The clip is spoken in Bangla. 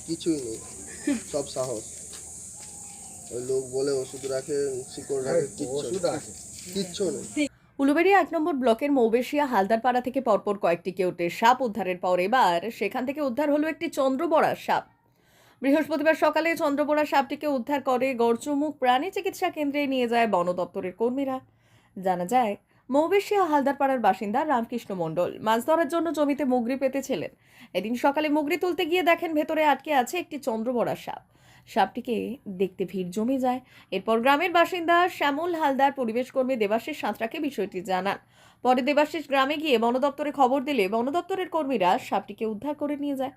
কিছুই নেই, সব সাহস। ওই লোক বলে ওষুধ রাখে, শিকড় রাখে, কিচ্ছু নেই। উলুবেড়িয়া 1 নম্বর ব্লকের মৌবেশিয়া হালদারপাড়া থেকে পরপর কয়েকটি কেউটে সাপ উদ্ধারের পর এবার সেখান থেকে উদ্ধার হলো একটি চন্দ্রবড়া সাপ। বৃহস্পতিবার সকালে চন্দ্রবড়া সাপটিকে উদ্ধার করে গড়চুমুখ প্রাণী চিকিৎসা কেন্দ্রে নিয়ে যায় বন দপ্তরের কর্মীরা। জানা যায়, মৌবেশিয়া হালদারপাড়ার বাসিন্দা রামকৃষ্ণ মণ্ডল মাছ ধরার জন্য জমিতে মুগরি পেতেছিলেন। এদিন সকালে মুগরি তুলতে গিয়ে দেখেন ভেতরে আটকে আছে একটি চন্দ্রবড়া সাপ। সাপটিকে দেখতে ভিড় জমে যায়। এরপর গ্রামের বাসিন্দা শ্যামল হালদার পরিবেশ কর্মী দেবাশিস সাঁতরাকে বিষয়টি জানান। পরে দেবাশিস গ্রামে গিয়ে বন দপ্তরে খবর দিলে বন দপ্তরের কর্মীরা সাপটিকে উদ্ধার করে নিয়ে যায়।